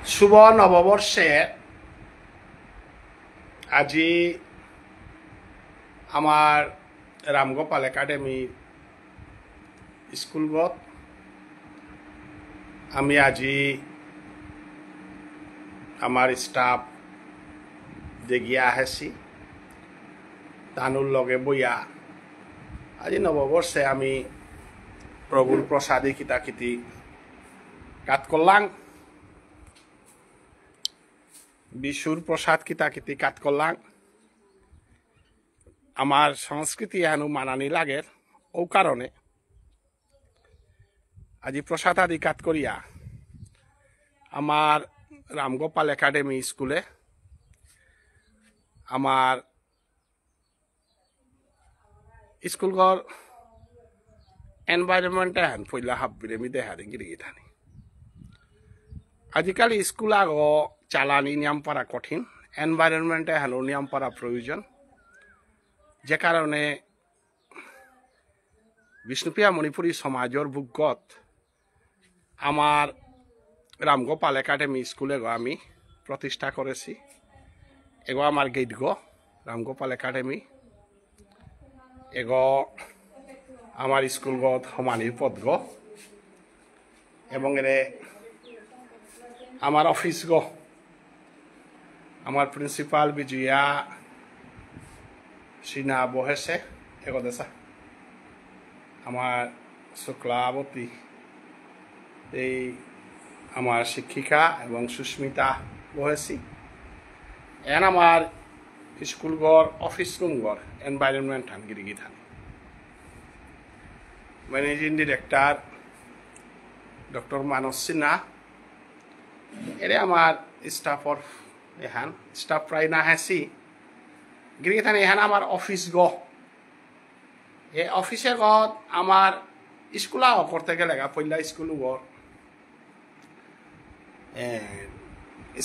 শুভ নববর্ষে আজি আমার রামগোপাল একাডেমি স্কুলগত আমি আজি আমার স্টাফ দেগিয়া আহেছি তানুর লগে বইয়া আজি নববর্ষে আমি প্রভুর প্রসাদী কিতাকিতি কাট করলাম বিশুর প্রসাদ কিতাকিতি কাট করলাম আমার সংস্কৃতি এনু মানানি লাগে ও কারণে আজি প্রসাদ আদি কাট করিয়া আমার রামগোপাল একাডেমি স্কুলে আমার স্কুলঘর এনভাইরনমেন্ট হেন পইলা হাবিরে মি দেখা গিরি থানি আজিকালি স্কুল আগ চালানি নিয়ম পারা কঠিন এনভাইরনমেন্টে হেন নিয়ম পারা প্রয়োজন যে কারণে বিষ্ণুপ্রিয়া মণিপুরী সমাজের বুকগত আমার রামগোপাল একাডেমি স্কুলে আমি প্রতিষ্ঠা করেছি এগো আমার গেট গো রামগোপাল একাডেমি এগো আমার স্কুলগত সমানির পদ গো এবং এরে আমার অফিস গো আমার প্রিন্সিপাল বিজয়া সিনা বহেছে এগো দেশা আমার শুক্লাবতী এই আমার শিক্ষিকা এবং সুস্মিতা বহেছি এন আমার স্কুল ঘর অফিস রুম ঘর এনভাইরনমেন্ট থান গিরিগি থান ম্যানেজিং ডিরেক্টর ডক্টর মানস সিনহা এরে আমার স্টাফর এহান স্টাফ প্রায় না হেসি গিরিগি থান এহান আমার অফিস গ এই অফিসে গত আমার স্কুলা করতে গেলে পয়লা স্কুল ঘর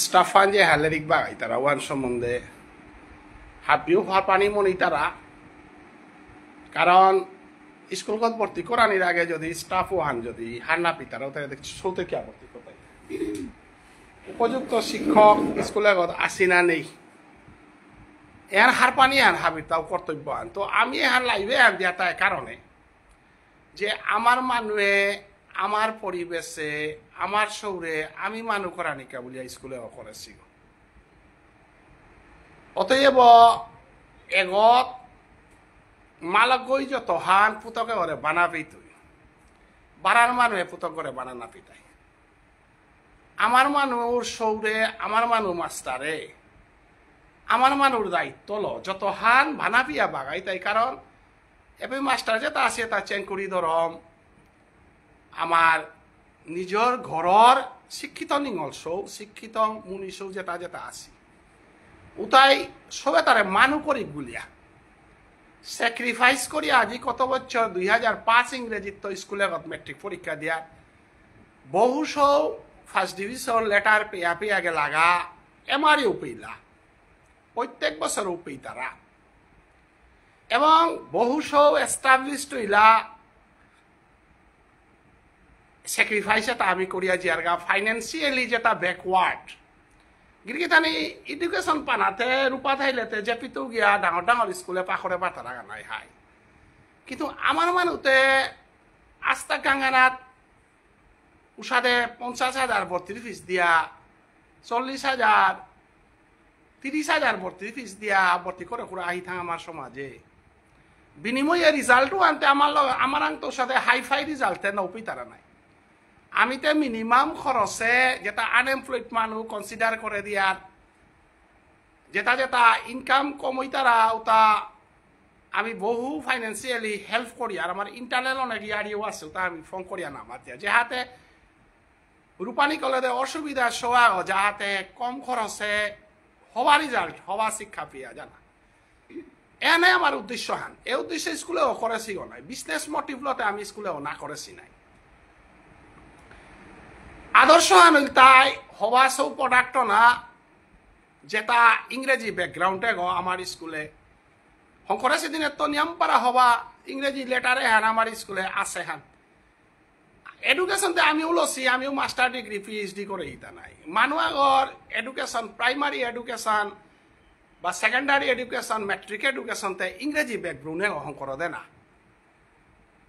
স্টাফান যে হালেরিক বাগাই তারা ওয়ান সম্বন্ধে হাবিও হওয়ার পানি মনি তারা কারণ স্কুলগত ভর্তি করানির আগে যদি স্টাফ ওয়ান যদি হার না পিতারাও তারা দেখছি সৌতে কে ভর্তি করতে উপযুক্ত শিক্ষক স্কুলে আসি না নেই এর হার পানি আন হাবি তাও কর্তব্য আন তো আমি এহার লাইবে আন দিয়া তাই কারণে যে আমার মানুষে আমার পরিবেশে আমার শৌরে আমি মানুষ করা নিকা বলিয়া স্কুলে করেছি অতএব এগত মালগই যত হান পুতকে করে বানাবি তুই বাড়ার মানুষে পুতক করে বানানা পিতাই আমার মানুষ শৌরে আমার মানুষ মাস্টারে আমার মানুষ দায়িত্ব ল যত হান বানাবিয়া বাগাই তাই কারণ এবার মাস্টার যেটা আছে তা চেঞ্জ করি ধরম আমার নিজের ঘরের শিক্ষিত নিঙল সৌ শিক্ষিত মুনি সৌ যেটা যেটা আছে উতাই সবে তারে মানু করি গুলিয়া স্যাক্রিফাইস করি আজি কত বছর 2005 ইংরেজিত তো স্কুলে মেট্রিক পরীক্ষা দিয়া বহু সৌ ফার্স্ট ডিভিশন লেটার পেয়া পেয়া গে লাগা এমারি উপইলা প্রত্যেক বছর উপই তারা এবং বহু সৌ এস্টাবলিশড হইলা স্যাক্রিফাইস এটা আমি করিয়া জিয়ারগা ফাইন্যান্সিয়ালি যেটা ব্যাকওয়ার্ড গিরগিতানি এডুকেশন পানাতে রূপা থাইলেতে যে পিতু গিয়া ডাঙর ডাঙর স্কুলে পাখরে পাতারা নাই হাই কিন্তু আমার মানুতে আস্তা গাঙ্গানাত উষাদে 50,000 ভর্তির ফিস দিয়া 40,000 30,000 ভর্তির ফিস দিয়া ভর্তি করে করে আহি থাকা আমার সমাজে বিনিময়ে রিজাল্টও আনতে আমার আংটোর সাথে হাইফাই রিজাল্টে নৌপি তারা নাই আমি তো মিনিমাম খরচে যেটা আনএমপ্লয়েড মানুষ কনসিডার করে দিয়ার যেটা যেটা ইনকাম কমই তারা ওটা আমি বহু ফাইন্যান্সিয়ালি হেল্প করি আর আমার ইন্টারনাল অনেক ইয়ারিও আছে ওটা আমি ফোন করিয়া না আমার দিয়া যাহাতে রূপানী কলেজে অসুবিধা সোয়া যাহাতে কম খরচে হওয়া রিজাল্ট হওয়া শিক্ষা পেয়া জানা এনে আমার উদ্দেশ্য হান এই উদ্দেশ্যে স্কুলেও করেছিও নাই বিজনেস মোটিভলতে আমি স্কুলেও না করেছি নাই আদর্শ আনিল তাই হওয়া সৌ প্রোডাক্ট না যেটা ইংরেজি ব্যাকগ্রাউন্ডে গো আমার স্কুলে করেছি দিনের তো নিয়ম পারা হওয়া ইংরেজি লেটারে হান আমার স্কুলে আছে হান এডুকেশনতে আমিও লছি আমিও মাস্টার ডিগ্রি পিএইচডি করে ইতা নাই মানুষ আগর এডুকেশন প্রাইমারি এডুকেশন বা সেকেন্ডারি এডুকেশন মেট্রিক এডুকেশনতে ইংরেজি ব্যাকগ্রাউন্ডে গ্রহণ করে দে না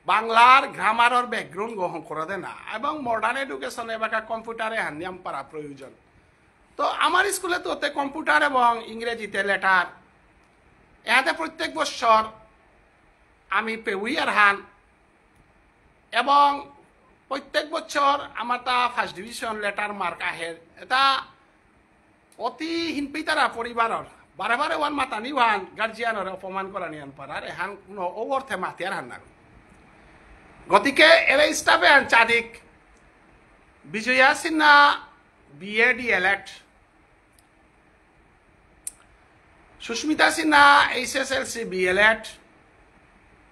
বাংলার গ্রামারের ব্যাকগ্রাউন্ড গ্রহণ করে দে না এবং মডার্ন এডুকেশনে এবার কম্পিউটারে হান্দিয়াম পারা প্রয়োজন তো আমার স্কুলে তো কম্পিউটার এবং ইংরেজিতে লেটার এতে প্রত্যেক বছর আমি পেউইয়ার হান এবং প্রত্যেক বছর আমার তা ফার্স্ট ডিভিশন লেটার মার্ক আহে এটা অতি হিনপিতারা পরিবারের বারে বারে ওয়ান মাতানি ওয়ান গার্জিয়ানের অপমান করা নিয়ান পারার এহান কোনো অর্থে মাতিয়ার হান না গতিকে এর স্টাফে আন চাদিক Bijaya Sinha BA DElEd Susmita Sinha HSLC BLEd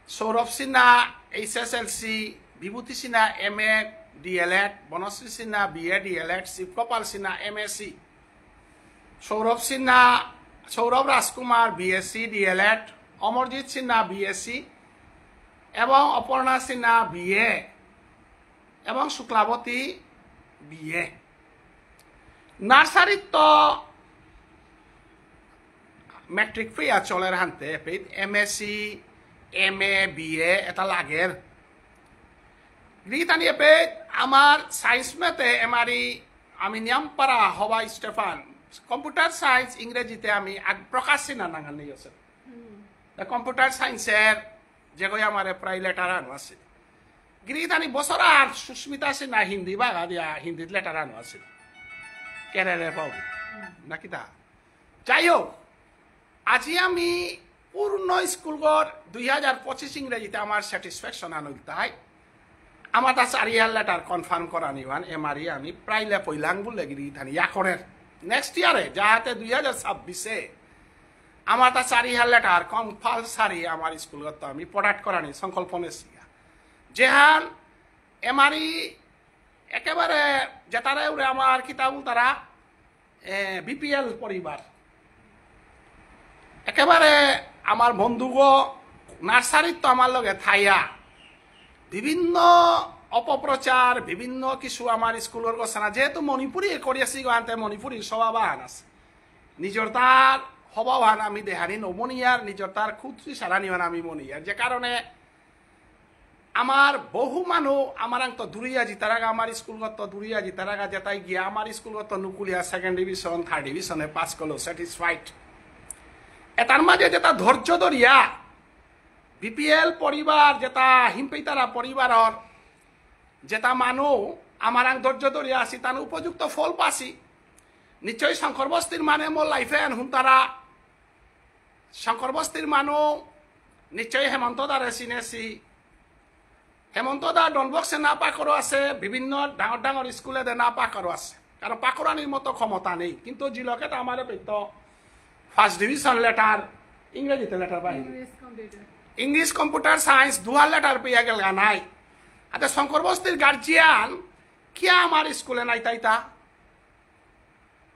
Sourav Sinha HSLC Bibhuti Sinha MA DElEd Banashree Sinha BA DElEd Shibkapal Sinha MSc Sourav Rajkumar BSc DElEd Amarjit Sinha BSc এবং অপর্ণা সিনহা বিএ এবং শুক্লাবতী বিএ নার্সারিত তো মেট্রিক ফিয়া চলের হানতে এমএসসি এমএ বিএ এটা লাগের গিতানি পেট আমার সায়েন্স মেতে এমারি আমি নিয়মপাড়া হওয়া স্টেফান কম্পিউটার সায়েন্স ইংরেজিতে আমি প্রকাশ সিনা নাঙ্গান নিয়ে আছে কম্পিউটার সায়েন্সের যেগুলো আমার প্রায় লেটার আনো আছে গিরিতানি বছর আর সুস্মিতা সিনহা হিন্দি বাগা দিয়া হিন্দিত লেটার আনো আছে কেরে পাব নাকি তা যাই হোক আজি আমি পূর্ণ স্কুলগর 2025 ইংরেজিতে আমার স্যাটিসফ্যাকশন আনল তাই আমার তা 4 লেটার কনফার্ম করা নিবান এমারি আমি প্রাইলে পইলাং বলে গিরিতানি ইয়াকরের নেক্সট ইয়ারে যাহাতে 2026 আমার তা 4 লেটার কম্পালসারি আমার স্কুলগত আমি প্রোডাক্ট করানি সংকল্প নেছি যেহান এমারি একেবারে যেতারে উড়ে আমার কিতাব তারা বিপিএল পরিবার একেবারে আমার বন্ধুগ নার্সারিত তো আমার লগে থাইয়া বিভিন্ন অপপ্রচার বিভিন্ন কিছু আমার স্কুলের গছনা যেহেতু মণিপুরি করিয়াছি গানতে মণিপুরি স্বভাবান আছে নিজের তার হবাহান আমি দেহানি নমনিয়ার নিজের তার খুদ্রি সারানিওয়ান আমি মনিয়ার যে কারণে আমার বহু মানুষ আমার তো দূরিয়া জিতারাগা আমার স্কুলগত দূরিয়া জিতারাগা যেটাই গিয়া আমার স্কুলগত নুকুলিয়া সেকেন্ড ডিভিশন থার্ড ডিভিশনে পাস করলো স্যাটিসফাইড এটার মাঝে যেটা ধৈর্য ধরিয়া বিপিএল পরিবার যেটা হিমপেতারা পরিবারর যেটা মানুষ আমার ধৈর্য ধরিয়া আসি তার উপযুক্ত ফল পাসি নিশ্চয়ই শঙ্কর বস্তির মানে মোর লাইফে হুন তারা শঙ্কর বস্তির মানুষ নিশ্চয়ই হেমন্ত দারে চিনেছি হেমন্ত দা ডনবক্সে না পাকরও আছে বিভিন্ন ডাঙর ডাঙর স্কুলে না পাকরও আছে কারণ পাকরানির মতো ক্ষমতা নেই কিন্তু জিলকে আমার পেত ফার্স্ট ডিভিশন লেটার ইংরেজিতে লেটার পাই ইংলিশ কম্পিউটার সায়েন্স 2 লেটার পেয়ে গেল নাই আচ্ছা শঙ্কর বস্তির গার্জিয়ান কিয়া আমার স্কুলে নাই তাইতা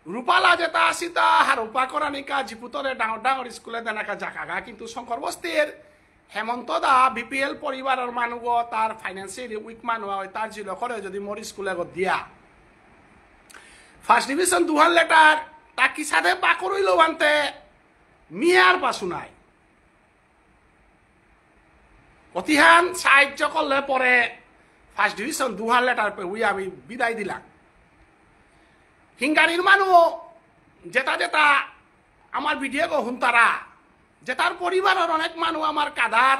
রূপালা যেটা আসিতা আর রূপা করানিকা জিপুতরে ডাঙর ডাঙর স্কুলে দেনাকা জাকাগা কিন্তু শঙ্কর বস্তির হেমন্ত দা বিপিএল পরিবারের মানুষ তার ফাইন্যান্সিয়ালি উইক মানুষ হয় তার জিল করে যদি মোর স্কুলে দিয়া ফার্স্ট ডিভিশন 2 লেটার তা কি সাথে পাকরইল আনতে মিয়ার পাশু নাই অতিহান সাহায্য করলে পরে first division 2 letter pay we আমি বিদায় দিলাম হিঙ্গারির মানুষ যেটা যেটা আমার ভিডিও গো হুনতারা যে তার পরিবারের অনেক মানুষ আমার কাদার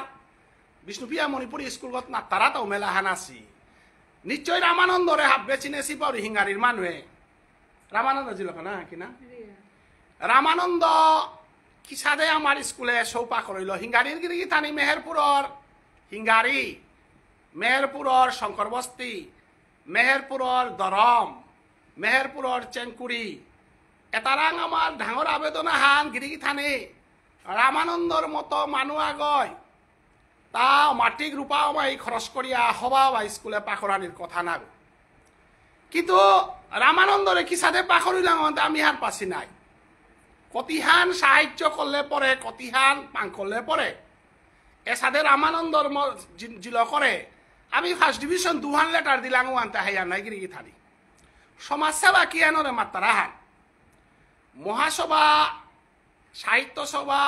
বিষ্ণুপ্রিয়া মণিপুরী স্কুলত না তারা তো মেলাহান আছি নিশ্চয় রামানন্দরে হাববে চিনেছি পারি হিঙ্গারির মানুহে রামানন্দ ছিল না কিনা রামানন্দ কি সাদে আমার স্কুলে সৌপা করিল হিঙ্গারির গিরি থানি মেহেরপুরর হিঙ্গারি মেহেরপুরর শঙ্কর বস্তি মেহেরপুরর দরম মেহেরপুরর চেংকুড়ি এতারাং আমার ডাঙর আবেদন হান গিরি থানি রামানন্দর মতো মানুষ আগয় তা মাটিক রূপা আমায় খরচ করিয়া হবা বা স্কুলে পাখরানির কথা না কিন্তু রামানন্দরে কি সাথে পাখরিলাম আমি হার পাছি নাই কতিহান সাহায্য করলে পরে কতিহান পাং করলে পরে এ সাথে রামানন্দর জিল করে আমি ফার্স্ট ডিভিশন 2 লেটার দিলাম আনতে হাইয়া নাই গিরি থানি সমাজসেবা কি এনরে মাত্রা হান মহাসভা সাহিত্য সভা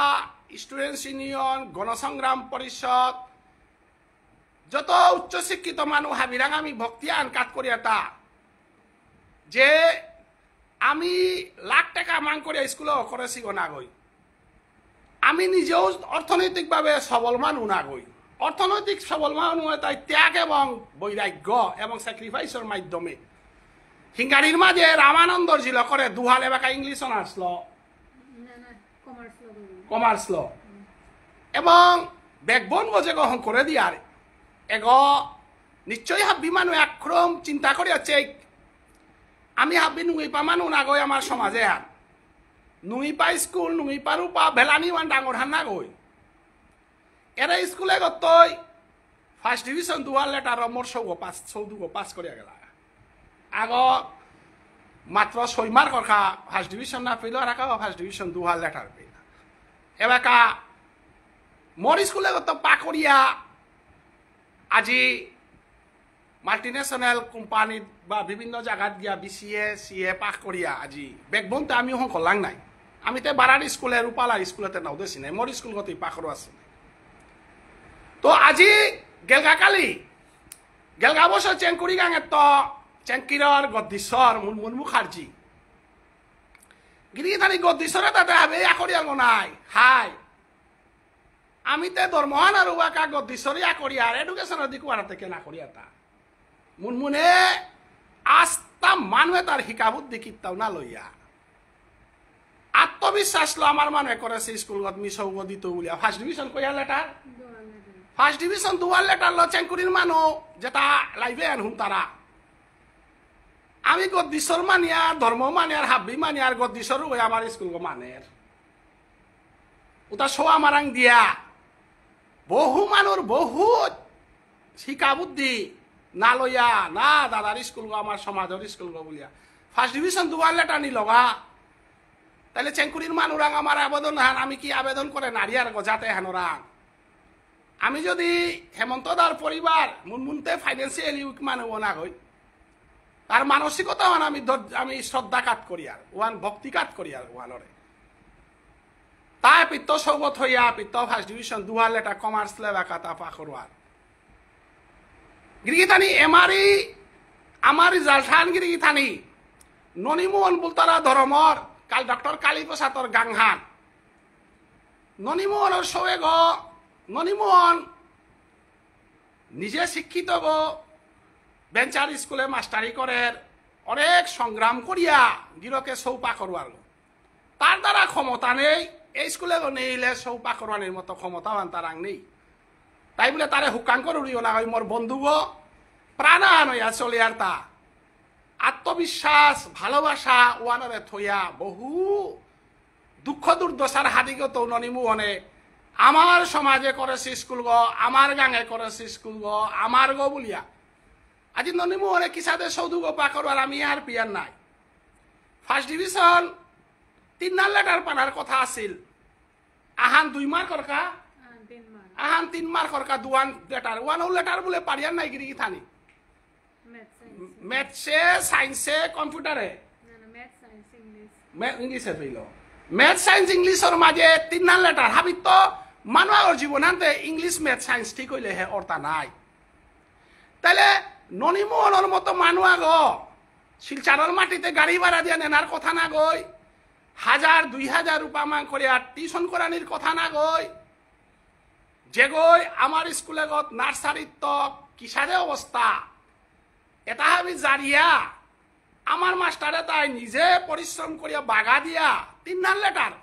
স্টুডেন্টস ইউনিয়ন গণসংগ্রাম পরিষদ যত উচ্চশিক্ষিত মানুষ হাবিরাং আমি ভক্তি আন কাট করিয়া তা যে আমি লাখ টাকা মান করিয়া স্কুলে করেছি না গই আমি নিজেও অর্থনৈতিকভাবে সবল মানুষ না গই অর্থনৈতিক সবল মানুষ তাই ত্যাগ এবং বৈরাগ্য এবং স্যাক্রিফাইসের মাধ্যমে হিঙ্গারির মাঝে রামানন্দর জিল করে দুহালে বাকা ইংলিশ অনার্স ল কমার্স ল এবং ব্যাকবোন গজে গ্রহণ করে দিয়ার এগ নিশ্চয়ই হাব্বি মানুষ একরম চিন্তা করিয়াছে আমি হাব্বি নুইপা মানুষ না গই আমার সমাজে হান নুইপা স্কুল নুইপা রূপা ভেলানি ওয়ান ডাঙর হান না গই এরা স্কুলে গতই ফার্স্ট ডিভিশন 2 লেটার মোর চৌদুগো পাস করিয়া গেলা আগ মাত্র 6 মার্ক রখা ফার্স্ট ডিভিশন না পেল রাখা ফার্স্ট ডিভিশন 2 লেটার পেল এবাকা মোর স্কুলে গত পা করিয়া আজি মাল্টিনেশনাল কোম্পানি বা বিভিন্ন জায়গাত গিয়া BCA CA পাস করিয়া আজি বেকবোনতে আমি হং করলাং নাই আমি তে বারার স্কুলে রূপালার স্কুলেতে নাও দেছি নাই মোর স্কুল গত পাখরো আছে তো আজি গেলগা বছর চেংকুড়ি গাঙে তো চেংকিরর গদ্দিশ্বর মুনমুন মুখার্জি গিরি থানি গদ্দিশ্বরে তাতে হবে আকরিয়াল নাই হাই আমি তে ধর্মহান আর উবাকা গদ্দিশ্বরী আকরিয়ার এডুকেশনের দিকু আরাতে কেনা করিয়া তা মুনমুনে আস্তা মানুহে তার শিকা বুদ্ধি কিতাও না লইয়া আত্মবিশ্বাস লো আমার মানুহে করেছে স্কুলত মিসৌগ দিত বলিয়া ফার্স্ট ডিভিশন কইয়া লেটার ফার্স্ট ডিভিশন 2 লেটার লো চেংকুড়ির মানুষ যেটা লাইভে আনহুন তারা আমি গদ্দিশ্বর মানিয়ার ধর্ম মানিয়ার হাব্বি মানিয়ার গদ্দিশ্বর ওই আমার স্কুল মানের ওটা শো আমারাং দিয়া বহু মানুষ বহু শিকা বুদ্ধি না লইয়া না দাদার স্কুল আমার সমাজের স্কুল বলিয়া ফার্স্ট ডিভিশন 2 লেটার নি লগা তাহলে চেংকুড়ির মানুরাং আমার আবেদন হান আমি কি আবেদন করে নারিয়ার গজাতে হানোরাং আমি যদি হেমন্ত দার পরিবার মুনমুনতে ফাইন্যান্সিয়ালি উইক মানুষ না হই তার মানসিকতা আমি শ্রদ্ধা কাট করি আর ওয়ান ভক্তি কাট করি আর ওয়ানরে তাই পিত্ত সৌগত হইয়া পিত্ত ফার্স্ট ডিভিশন 2 লেটার কমার্স লেবাকা তা পাখরোয়ার গিরিগিথানি এমারি আমার রিজাল্ট হান গিরিগিথানি ননিমোহন বুলতারা ধর্মর কাল ডক্টর কালী প্রসাদর গাংহান ননিমোহনের সৌয়ে গ ননিমোহন নিজে শিক্ষিত গো বেঞ্চার স্কুলে মাস্টারি করে অনেক সংগ্রাম করিয়া গিরকে সৌপা করবার তার দ্বারা ক্ষমতা নেই এই স্কুলে নেইলে সৌপা করবানের মতো ক্ষমতাবান তার আং নেই তাই বলে তারে হুকাং করিও না হয় মোর বন্ধু গো প্রাণান হইয়া চলে আর তা আত্মবিশ্বাস ভালোবাসা ওয়ানরে থইয়া বহু দুঃখ দুর্দশার হাদিগত ননিমোহনে আমার সমাজে করেছে স্কুল গো আমার গাঙে করেছে স্কুল গো আমার গো বলিয়া আজি ননিমোহনে কিসাদে সৌদু গো পাকর আর আমি আর পিয়ার নাই ফার্স্ট ডিভিশন 3 লেটার পানার কথা আছিল আহান 2 মার্ক কা আহান 3 মার্ক কা 2 লেটার 1 লেটার বলে পারিয়ার নাই গিরি থানি ম্যাথসে সায়েন্সে কম্পিউটারে ইংলিশে পেল ম্যাথ সায়েন্স ইংলিশের মাঝে 3 লেটার হাবি তো মানুষের জীবন আনতে ইংলিশ ম্যাথ সায়েন্স ঠিক হইলে হে অর্থা নাই তাইলে ননিমোহনের মতো মানুষ আগ শিলচারের মাটিতে গাড়ি ভাড়া দিয়ে নেনার কথা না গই 1000-2000 রূপা মান করে আর টিউশন করানির কথা না গই যে গই আমার স্কুলে গত নার্সারির তো কিসারে অবস্থা এটা হাবি জারিয়া আমার মাস্টারে তাই নিজে পরিশ্রম করিয়া বাগা দিয়া 3 লেটার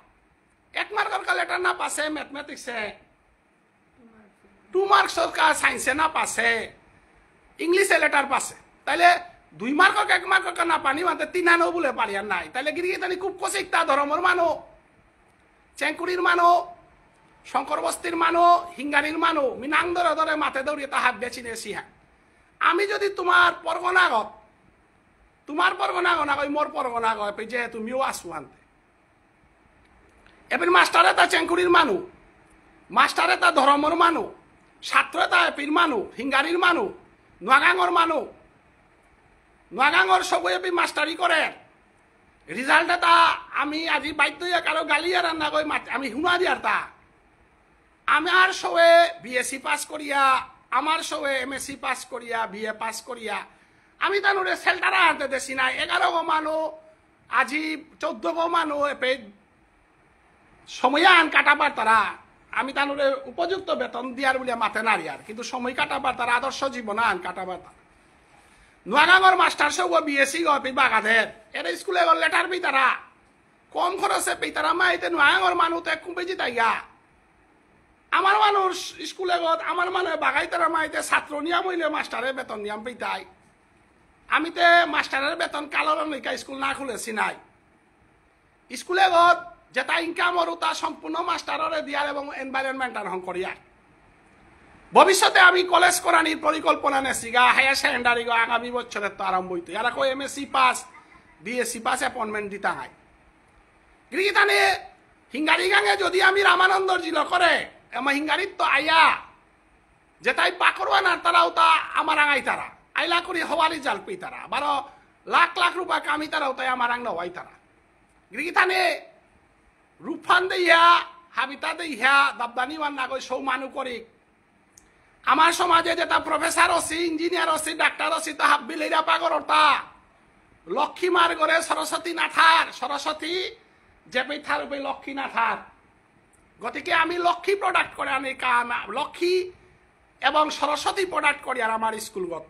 1 মার্কের কা লেটার না পাশে ম্যাথমেটিক্সে 2 মার্কসর কা সায়েন্সে না পাশে ইংলিশে লেটার পাশে তাইলে 2 মার্কের 1 মার্কের কা না পানি মানতে 3 বলে পারিয়ার নাই তাইলে গিরি তানি খুব কষিকতা ধর্মর মানুষ চেংকুড়ির মানুষ শঙ্কর বস্তির মানুষ হিঙ্গারির মানুষ মিনাং ধরে ধরে মাথে দৌড়িয়ে তাহার বেছি নেছি হ্যাঁ আমি যদি তোমার পরগনাগত তোমার পরগনা গনা কই মোর পরগনা গয় যে তুমিও আসু আনতে এবার মাস্টারে তা চেংকুড়ির মানু মাস্টারে তা ধর্মর মানু ছাত্রে তা এপির মানু হিঙ্গারির মানু নোয়াগাঙর মানুষ নোয়াগাঙর সবই মাস্টারি করে রিজাল্ট এটা আমি আজি বাধ্য হইয়া কারো গালি আর না কই আমি শুনা দিয়ার তা আমার সবে বিএসসি পাস করিয়া আমার সবে এমএসসি পাস করিয়া বিএ পাস করিয়া আমি তানুরে সেল্টারা আনতে দেছি না 11 গো মানুষ আজি 14 গো মানুষ সময় আন কাটাবার তারা আমি তানুরে উপযুক্ত বেতন দিয়ার বলে মাথে নারী আর কিন্তু সময় কাটাবার তারা আদর্শ জীবন আন কাটাবার তারা নোয়াগাঙর মাস্টার সব বিএসসি গপি বাগাধের এর স্কুলে গল লেটার পি তারা কম খরচে পি তারা মাইতে নোয়াগাঙর মানুষ কুম্পেজি তাইয়া আমার মানুষ স্কুলে গত আমার মানুষ বাগাই তারা মাইতে ছাত্র নিয়াম হইলে মাস্টারের বেতন নিয়াম পেতাই আমি তে মাস্টারের বেতন কালোর নৈকা স্কুল না খুলেছি নাই স্কুলে গত যেটা ইনকাম ওর তা সম্পূর্ণ মাস্টারের দিয়ার এবং এনভায়রনমেন্টাল হং করিয়ার ভবিষ্যতে আমি কলেজ করানির পরিকল্পনা নেছি গা হায়ার সেকেন্ডারি গো আগামী বছরের তো আরম্ভ হইতো এরা কো MSc pass BSc pass appointment দিতা হয় গিরিগিতানে হিঙ্গারি গাঙে যদি আমি রামানন্দর জিল করে আমার হিঙ্গারির তো আইয়া যেটাই পাকড়ুয়া না তারাও তা আমার আঙাই তারা আইলা করি হওয়ারি জাল পেই তারা 12 লাখ লাখ রূপা কামি তারাও তাই আমার আং নয় তারা গিরিগিতানে রূপফান দিয়া হাবিতা দিয়া দাবদানি মান না কই সৌ মানু করি আমার সমাজে যেটা প্রফেসর অছি ইঞ্জিনিয়ার অছি ডাক্তার অছি তা হাবিলেরা পাগরতা লক্ষ্মী মার গড়ে সরস্বতী নাথার সরস্বতী যে পেথার উপে লক্ষ্মী নাথার গতিকে আমি লক্ষ্মী প্রোডাক্ট করে আনি লক্ষ্মী এবং সরস্বতী প্রোডাক্ট করি আর আমার স্কুলগত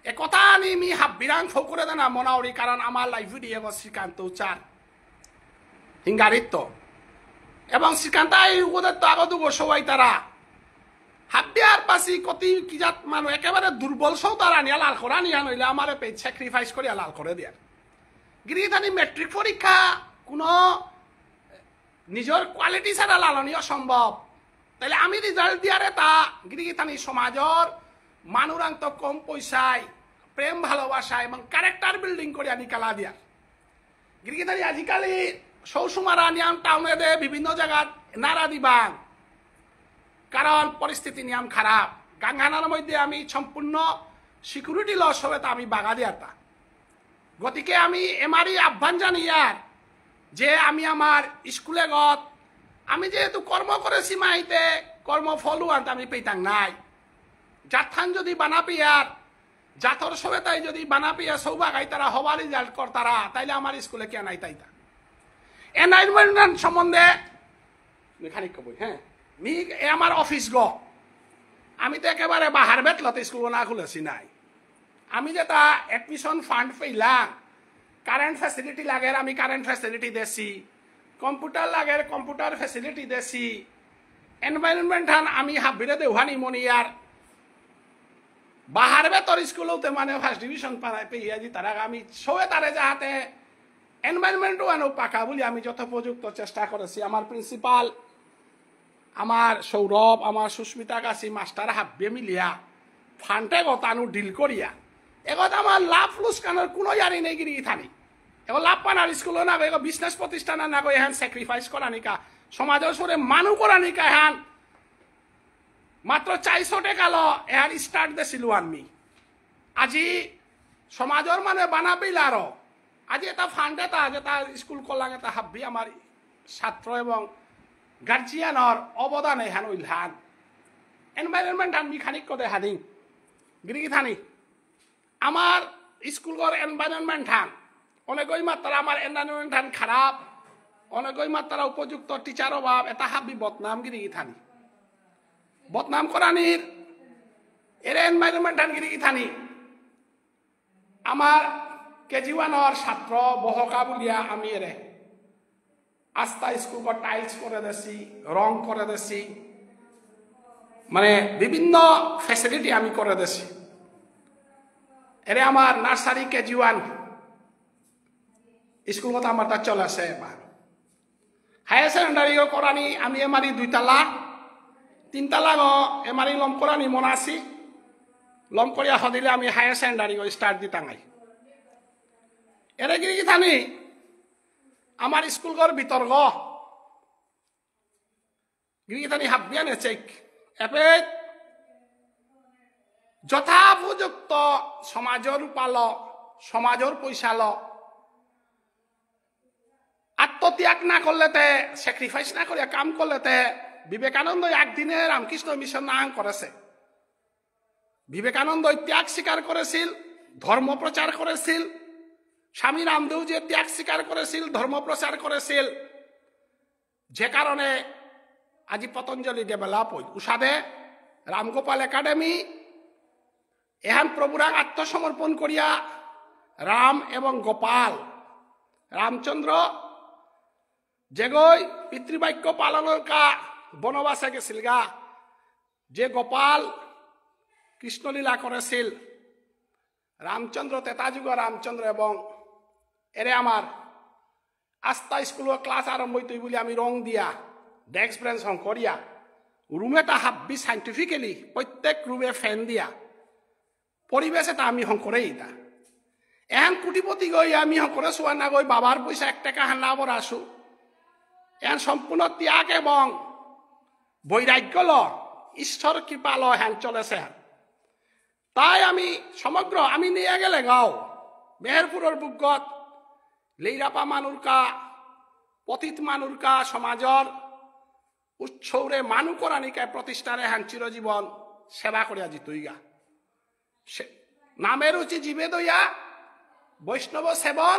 একথা আনি মি হাবিরাং ফকুরে দেনা মনাউরি কারণ আমার লাইফ দিয়ে শ্রীকান্ত উচার হিঙ্গারিত্ব এবং শ্রীকান্ত ওদের তো আগত সবাই তারা হাবিয়ার পাশি কতি কিজাত মানুষ একেবারে দুর্বল সৌ তারা নিয়া লাল করা নিয়া নইলে আমার পেট স্যাক্রিফাইস করিয়া লাল করে দিয়ার গিরিধানি মেট্রিক পরীক্ষা কোনো নিজের কোয়ালিটি ছাড়া লালনীয় অসম্ভব তাহলে আমি রেজাল্ট দিয়ারে তা গিরিগিতানি সমাজর মানুরাং তো কম পয়সায় প্রেম ভালোবাসা এবং ক্যারেক্টার বিল্ডিং করে আনি কালা দিয়ার গিরিগিতানি আজিকালি সৌসুমারা নিয়াম টাউনে দে বিভিন্ন জায়গা নারা দিবাং কারণ পরিস্থিতি নিয়াম খারাপ গাঙ্গানার মধ্যে আমি সম্পূর্ণ সিকিউরিটি লস হবে তা আমি বাগা দিয়ার তা গতিকে আমি এমারি আহ্বান জানি ইয়ার যে আমি আমার স্কুলে গত আমি যেহেতু কর্ম করেছি মাইতে কর্মফলও আনতে আমি পেতাম নাই যাথান যদি বানা পিয়ার জাতর সবে তাই যদি বানা পিয়া সৌভাগাই তারা হওয়ার রেজাল্ট কর তারা তাইলে আমার স্কুলে কে নাই তাইতা এনভায়রনমেন্ট সম্বন্ধে খানিক কবই হ্যাঁ মি আমার অফিস গ আমি তো একেবারে বাহার বেতলতে স্কুল না খুলেছি নাই আমি যেটা এডমিশন ফান্ড পেলাম কারেন্ট ফ্যাসিলিটি লাগে আমি কারেন্ট ফ্যাসিলিটি দেছি কম্পিউটার লাগে কম্পিউটার ফ্যাসিলিটি দেছি এনভায়রনমেন্ট আমি হাবিরে দেওহানি মনিয়ার বাহার বেতর স্কুলতে মানে ফার্স্ট ডিভিশন পাই পেয়ে তারা আমি সবে তারে যাহাতে এনভায়রনমেন্টও আনো পাকা বলে আমি যথোপযুক্ত চেষ্টা করেছি আমার প্রিন্সিপাল আমার সৌরভ আমার সুস্মিতা কাছি মাস্টার হাব্বে মিলিয়া ফান্ডে গতানু ডিল করিয়া এগত আমার লাভ লুসকানোর কোনো ইয়ারি নেই গিরি থানি এগো লাভ পানার স্কুল না গো এগো বিজনেস প্রতিষ্ঠান না গো এহান স্যাক্রিফাইস করা নিকা সমাজের সরে মানু করা নিকা এহান মাত্র 400 টাকা ল এহান স্টার্ট দিছিল আমি আজি সমাজের মানে বানাবিল আরো আজি এটা ফান্ড এটা যেটা স্কুল করলাম এটা হাব্বি আমার ছাত্র এবং গার্জিয়ানর অবদান এহান উইলহান এনভায়রনমেন্ট আমি খানিক কদে হাদিং গিরি থানি আমার স্কুলের এনভায়রনমেন্ট হান অনেকই মাত্রা আমার এনভায়রনমেন্ট হান খারাপ অনেকই মাত্রা উপযুক্ত টিচার অভাব এটা হাবি বদনাম গিরি থানি বদনাম করানির এর এনভায়রনমেন্ট হান গিরি থানি আমার কেজি ওয়ানর ছাত্র বহকা বলিয়া আমি এরে আস্তা স্কুল টাইলস করে দেছি রং করে দেছি মানে বিভিন্ন ফ্যাসিলিটি আমি করে দেছি এরে আমার নার্সারি কেজি ওয়ান স্কুল কথা আমার তার চলে আসে এবার হায়ার সেকেন্ডারি করানি আমি এমারি 2 তালা 3 তালা এমারি লম করানি মনে আছি লম করিয়া সদিলে আমি হায়ার সেকেন্ডারি স্টার্ট দিতাঙাই এরে গিরি থানি আমার স্কুলঘর বিতর্ক গিরি থানি হাবিয়ানে চেক এপে যথাপযুক্ত সমাজৰ উপাল সমাজৰ পইচা ল আত্মত্যাগ না করলেতে স্যাক্রিফাইস না করিয়া কাম করলেতে বিবেকানন্দ একদিনে রামকৃষ্ণ মিশন নাম করেছে বিবেকানন্দ ত্যাগ স্বীকার করেছিল ধর্ম প্রচার করেছিল স্বামী রামদেব যে ত্যাগ স্বীকার করেছিল ধর্ম প্রচার করেছিল যে কারণে আজি পতঞ্জলি ডেভেলপ হই উষাদে রামগোপাল একাডেমি এহান প্রভুরাক আত্মসমর্পণ করিয়া রাম এবং গোপাল রামচন্দ্র যেগৈ পিতৃবাক্য পালনের কা বনবাসে গেছিল গা যে গোপাল কৃষ্ণলীলা করেছিল রামচন্দ্র তেতাযুগ রামচন্দ্র এবং এরে আমার আস্থা স্কুলের ক্লাস আরম্ভ হইতে বলে আমি রং দিয়া ডেস্ক ব্রেঞ্চ হং করিয়া রুমেটা হাব্বি সাইন্টিফিক্যালি প্রত্যেক রুমে ফ্যান দিয়া পরিবেশ এটা আমি হং করে ইতা এহান কোটিপতি গই আমি হং করে শোয়া না গই বাবার পয়সা 1 টাকা হান্না বর আসু এহান সম্পূর্ণ ত্যাগ এবং বৈরাগ্য ল ঈশ্বর কৃপা ল হ্যান চলেছে তাই আমি সমগ্র আমি নিয়ে গেলে গাও মেহেরপুরের বুকগত লেইরাপা মানুরকা পতিত মানুরকা সমাজর উৎসৌরে মানু করানিকায় প্রতিষ্ঠারে হ্যান চিরজীবন সেবা করিয়া জিতইগা নামের উচি জীবে দইয়া বৈষ্ণব সেবন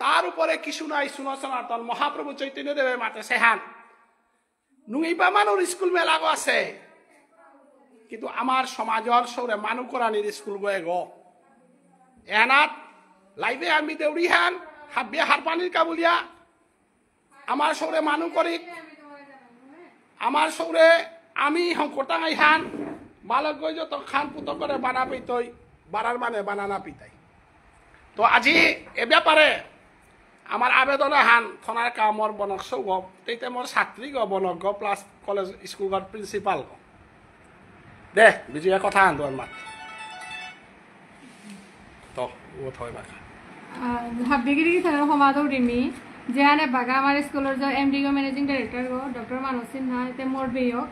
তার উপরে কিছু নাই শুনো সনাতন মহাপ্রভু চৈতন্য দেবের মাতে সেহান নুইবা মানুর স্কুল মেলাগো আছে কিন্তু আমার সমাজর সৌরে মানু করানির স্কুল গয়ে গো এনাত লাইভে আমি দেউরি হান হাবিয়া হারপানির কাবুলিয়া আমার সৌরে মানু করি আমার সৌরে আমি হংকটাঙাই হান বালক গই যত খান পুত করে বানা পিতই বাড়ার মানে বানানা পিতাই তো আজি এ ব্যাপারে আমার আবেদন হান থানার কামর বনক সৌগ তেইতে মোর ছাত্রী গ বনক গ প্লাস কলেজ স্কুল গর প্রিন্সিপাল গ দে বিজয়া কথা হান তোর মাত তো ও থয় বাকা হাবিগিরি থানার সমাজৰ ডিমি যেহানে বাগা আমার স্কুলের যে এমডি গো ম্যানেজিং ডাইরেক্টর গো ডক্টর মানস সিনহা তে মোর বেয়ক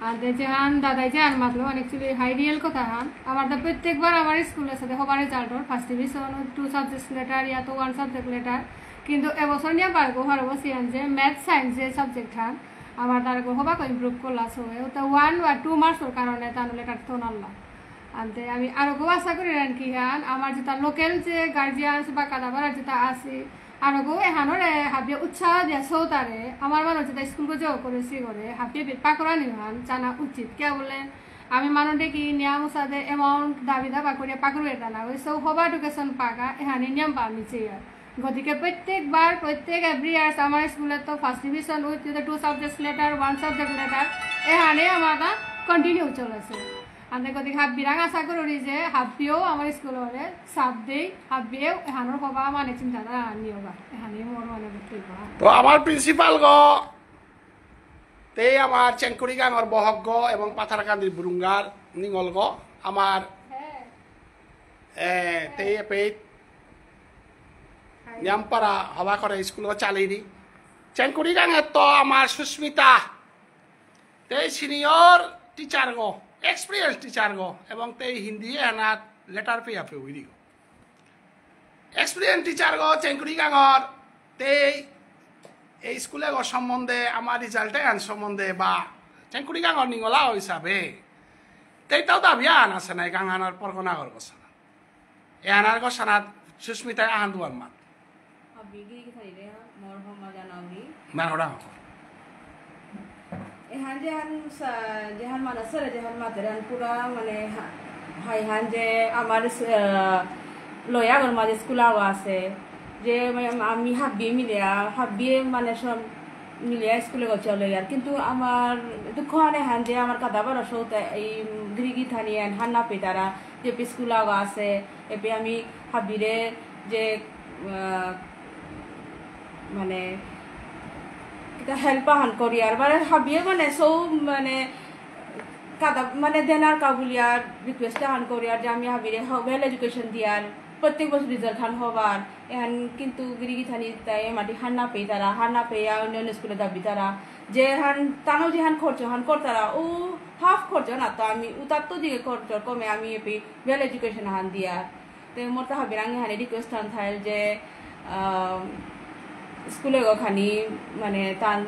আর যেহান দাদাই যেহান মাতলো অ্যাকচুয়ালি হাই রিয়েল কথা হান আমার তো প্রত্যেকবার আমার স্কুলের সাথে সবার রেজাল্টর ফার্স্ট ডিভিশন 2 সাবজেক্ট লেটার ইয়া তো 1 সাবজেক্ট লেটার কিন্তু এবছর নিয়ে পারগো হারবো সিয়ান যে ম্যাথ সায়েন্স যে সাবজেক্ট হান আমার তারগো হবা কো ইমপ্রুভ করলা সো তো 1 বা 2 মার্কসের কারণে তানো লেটার তো নাল্লা আনতে আমি আরো গো আশা করি রান কি হান আমার যেটা লোকাল যে গার্জিয়ানস বা কাদাবার যেটা আছে আরো গো এহানরে হাবিয়ে উৎসাহ দিয়া সৌতারে আমার মানুষ যেটা স্কুল গো যাও করেছি করে হাবিয়ে বিপা করা নিহান জানা উচিত কে বলে আমি মানুষে কি নিয়ম সাথে অ্যামাউন্ট দাবি দাবা করিয়া পাকড়ু এটা না ওই সব হবা এডুকেশন পাকা এহানি নিয়ম পামিছে গতিকে প্রত্যেকবার প্রত্যেক এভরি ইয়ার্স আমার স্কুলে তো first division with 2 subject letter 1 subject letter এহানি আমার কন্টিনিউ চলেছে আমি গতিকে হাবিরাং আশা করি যে হাবিও আমার স্কুলরে সাথ দেই হাবিও এহানোর হবা মানে চিন্তাধারা নিয়বা এহানি মোর মানে তো আমার প্রিন্সিপাল গ তে আমার চেঙ্কুরি গাঙর বহগ এবং পাথারকান্দির বুরুঙ্গার নিঙল গ আমার তে পেট নিয়ামপাড়া হবা করে স্কুল চালিয়ে চেঙ্কুরি গাঙের তো আমার সুস্মিতা তে সিনিয়র টিচার গো এক্সপিরিয়েন্স টিচার গো এবং তে হিন্দি এনাত লেটার পেয়া পে উইরি গো এক্সপিরিয়েন্স টিচার গো চেঙ্কুরি গাঙর তে এই স্কুলে গো সম্বন্ধে আমার রেজাল্টে আন সম্বন্ধে বা চেঙ্কুরি গাঙর নিঙলা হিসাবে তেইটাও দাবি আন আছে নাই গাঙানার পরগনাগর গোসানা এনার গোসানাত সুস্মিতায় আহান দুয়ার মাত মারোড়া এহান যেহান মানাসরে যেহান মাতেরান পুরা মানে হাইহান যে আমার লয়াগর মাঝে স্কুল আছে যে আমি হাবিয়ে মিলিয়া হাবিয়ে মানে সব মিলিয়া স্কুলে গেছে লয়ার কিন্তু আমার দুঃখ আনে হান যে আমার কাদাবার সৌতে এই গৃগি থানিয়ান হান্না পেতারা যে স্কুল আছে এপে আমি হাবিরে যে মানে হেল্প আহান করি আর মানে হাবিয়ে মানে সৌ মানে কাদা মানে দেনার কাবুলিয়ার রিকোয়েস্ট আহান করি আর যে আমি হাবিরে ওয়েল এডুকেশন দিয়ার প্রত্যেক বছর রেজাল্ট হান হবার এহান কিন্তু গিরিগি থানি তাই মাটি হান্না পেয়ে তারা হান্না পেয়ে অন্যান্য স্কুলে দাবি তারা যে হান তানো যে হান খরচ হান করতারা ও হাফ খরচ না তো আমি উতার তো দিকে খরচ কমে আমি এপি বেল এডুকেশন হান দিয়ার তো মোর তো হাবির আগে হানি রিকোয়েস্ট হান থাই যে স্কুলে খানি মানে তান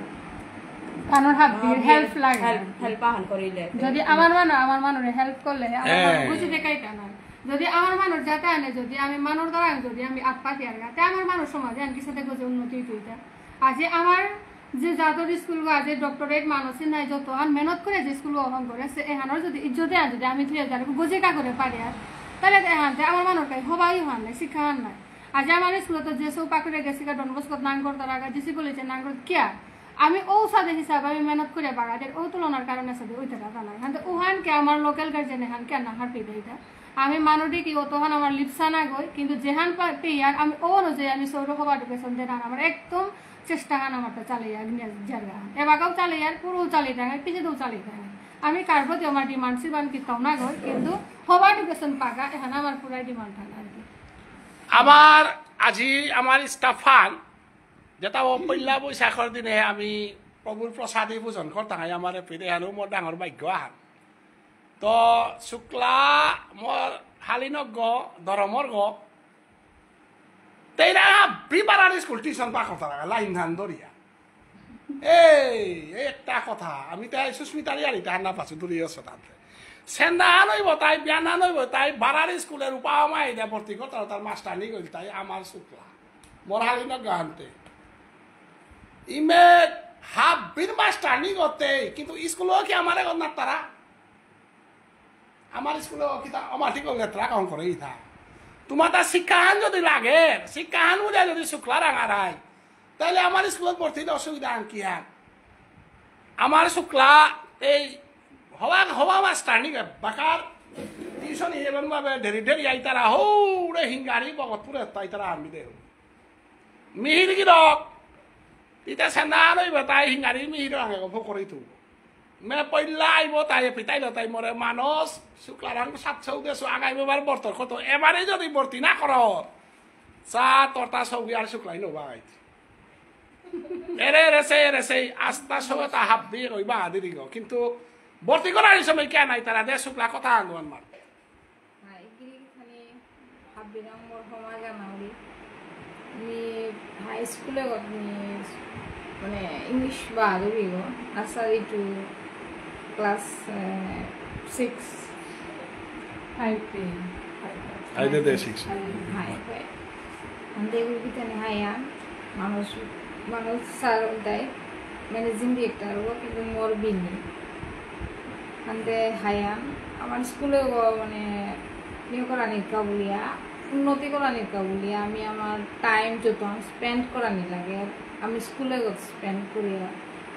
কানোর হাবির হেল্প লাগে হেল্প আহান করিলে যদি আমার মানুরে হেল্প করলে আমার মানুষ বুঝি দেখাইতা না যদি আমার মানুষ যাতে আনে যদি আমি মানুষ দ্বারা যদি আমি আত্মাতি আর গাতে আমার মানুষ সমাজে আনকি সাথে গজে উন্নতি হইতা আজি আমার যে জাদর স্কুল আজ ডক্টরেট মানুষ নাই যত মেহনত করে যে স্কুল অহন করে সে এহানোর যদি ইজ্জতে আন যদি আমি 2000 গজে কা করে পারি আর তাহলে এহানতে আমার মানুষ কাই হবাই হান নাই শিক্ষা হান নাই আজ আমার স্কুলে তো যে সব পাকুড়ে গেছে ডনবস্কত নাঙ্গর তার আগে জিসি বলেছে নাঙ্গর কিয়া আমি ও সাথে হিসাবে আমি মেহনত করে বাগাদের ও তুলনার কারণে সাথে ওই টাকা নাই হান ওহানকে আমার লোকাল গার্জেন এহান কেন না হার পেয়ে দেয় আমি মানুষটি কি অতহান আমার লিপসা না গই কিন্তু যেহান পেয়ার আমি ও অনুযায়ী আমি সৌরসভা এডুকেশন দেন আমার একদম চেষ্টা হান আমার চালিয়ে জায়গা এবারও চালিয়ে আর পুরো চালিয়ে থাকে পিছিয়েও চালিয়ে থাকে আমি কার প্রতি আমার ডিমান্ড সিবান কিতাও না গই কিন্তু সভা এডুকেশন পাকা এখানে আমার পুরাই ডিমান্ড থাকে আর কি আমার আজি আমার স্টাফান যেটা পহিলা বৈশাখৰ দিনে আমি প্ৰভুৰ প্ৰসাদী পূজন কৰতাং আমাৰ এপিনে হেনো মোৰ ডাঙৰ ভাগ্য আহান তো শুক্লা মোৰ শালিনক গ দৰমৰ গ তেইরা বিবারার স্কুল টিউশন পা কথা লাগা লাইন ধান দরিয়া এই একটা কথা আমি তাই সুস্মিতারি আর এটা না পাচ্ছি দূরে আছে তাতে সেন্দা নইব তাই বিয়ানা নইব তাই বারার স্কুলের উপামাই দে ভর্তি করতে তার মাস্টার নি গইল তাই আমার শুক্লা মোর শালিনক গানতে ইমে হাবির মাস্টার নি গতে কিন্তু স্কুলও কি আমারে গন্না তারা আমার স্কুলে কিতা আমার ঠিক লেত্রা কাম করে ইথা তোমার তার শিক্ষাহান যদি লাগে শিক্ষাহান বুঝে যদি শুক্লা রাঙা রায় তাহলে আমার স্কুলত ভর্তি অসুবিধা কি আর আমার শুক্লা এই হওয়া মাস্টার নি বাকার টিউশন এমন ভাবে ঢেরি ঢেরি আই তারা হৌড়ে হিঙ্গারি বগতপুরে তাই তারা আমি দে মিহির গিরক তিতা সেনা নইব তাই হিঙ্গারি মিহির আগে গল্প করেই তুলব মে পইলা আইব তাই পিতাইল তাই মরে মানুষ শুক্লারাং 700 দেশো আগাইবার বর্তর কত এবারে যদি ভর্তি না কর চা তরতা সৌগি আর শুক্লাই নবাই এরে রেসে আস্তা সবে তা হাব দিয়ে কইবা দিদি গো কিন্তু ভর্তি করার সময় কেন নাই তারা দে শুক্লা কথা আন্দোলন মার হাই স্কুলে মানে ইংলিশ বাহাদুরি গো নার্সারি টু ক্লাস 6 আইদে দে 6 হাই ande gurgitane haya মানুষ স্যার দেয় ম্যানেজিং ডিরেক্টর ও কিন্তু মোর বিনি ande haya আমার স্কুলে মানে নিয়ে করা নিকা বলিয়া উন্নতি করা নিকা বলিয়া আমি আমার টাইম যত স্পেন্ড করা নি লাগে আমি স্কুলে স্পেন্ড করিয়া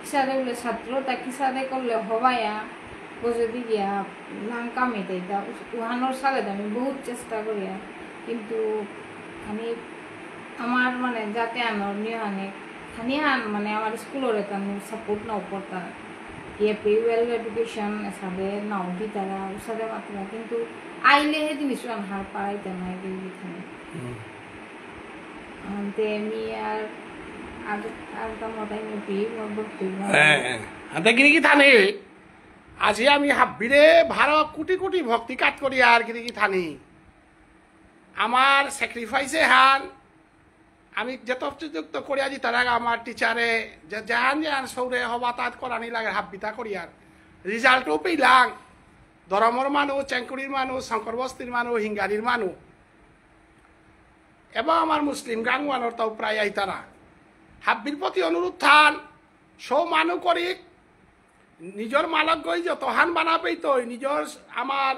কিসারে বলে ছাত্র তা কিসারে করলে হবাইয়া যদি গিয়া নাম কামাইতে উহানোর সালে আমি বহুত চেষ্টা করিয়া কিন্তু আমি আমার মানে যাতে আনোর নিয়ে আনে খানি হান মানে আমার স্কুলের এটা সাপোর্ট নাও পড়তা ইয়ে ওয়েল এডুকেশন এসাদে নাও দি তারা ওসাদে মাত্র কিন্তু আইলে হে জিনিস হার পাড়াইতে নাই কিন্তু আমি আর মোটাই মেপি ভর্তি গিরিকি থানে আজি আমি হাবিরে ভারত কোটি কোটি ভক্তি কাট করি আর গিরিকি থানি আমার স্যাক্রিফাইসে হান আমি যথোপযুক্ত করিয়া দি তার আমার টিচারে জাহান জাহান সৌরে হবা তাত করানি লাগে হাবিতা করিয়ার রিজাল্টও পেলাম ধরমর মানুষ চেঙ্কুড়ির মানুষ শঙ্কর বস্তির মানুষ হিঙ্গারির মানুষ এবং আমার মুসলিম গাঙ্গুয়ানোর তাও প্রায় আই তারা হাব্বির প্রতি অনুরোধ থান সৌ মানুষ করি নিজের মালক গই যতহান বানাবেই তো নিজের আমার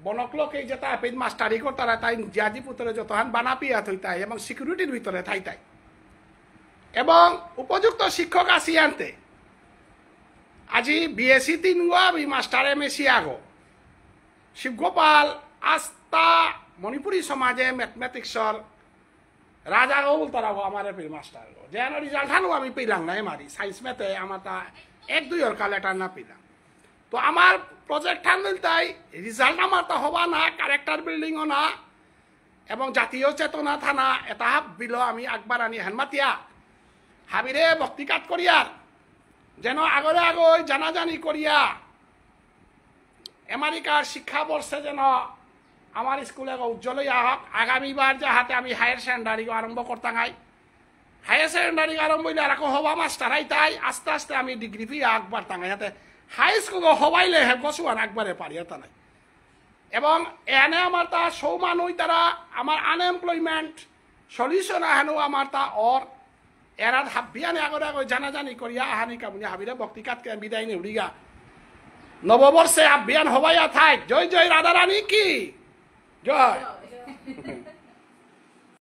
বনকলকে যেটা পেজ মাস্টারি করতারা তাই জিয়াজি পুতরে যতহান বানাপিয়া থই তাই এবং সিকিউরিটির ভিতরে থাই তাই এবং উপযুক্ত শিক্ষক আসি আনতে আজি বিএসসি 3 গো আমি মাস্টার এমএসসি আগো শিবগোপাল আস্থা মণিপুরী সমাজে ম্যাথমেটিক্সর রাজা গো বলতারা আমার এপিল মাস্টার গো যেন রিজাল্ট হানো আমি পেলাম না এমারি সায়েন্স ম্যাথে আমার তা 1-2 কাল লেটার না পেলাম তো আমার প্রজেক্ট হ্যান্ডেল তাই রিজাল্ট আমার তো হবা না ক্যারেক্টার বিল্ডিংও না এবং জাতীয় চেতনা থানা এটা বিল আমি একবার আনি হেনমাতিয়া হাবিরে ভক্তিকাত করিয়ার যেন আগরে আগই জানাজানি করিয়া আমেরিকার শিক্ষাবর্ষে যেন আমার স্কুলে উজ্জ্বল হইয়া হোক আগামীবার যাহাতে আমি হায়ার সেকেন্ডারি আরম্ভ করতাম হায়ার সেকেন্ডারি আরম্ভ হইলে আর হবা মাস্টার তাই আস্তে আস্তে আমি ডিগ্রি ফি আকবার তাঙাই হাতে হাই স্কুল হবাইলে হে গছুয়ান একবারে পারি এটা নাই এবং এনে আমার তা সৌমান হই তারা আমার আনএমপ্লয়মেন্ট সলিউশন আহানো আমার তা অর এরাত হাবিয়ানে আগরে আগে জানাজানি করিয়া আহানি কামুনি হাবিরে বক্তিকাতকে বিদায় নি উড়িগা নববর্ষে আবিয়ান হবাইয়া থাক জয় জয় রাধারানী কি জয়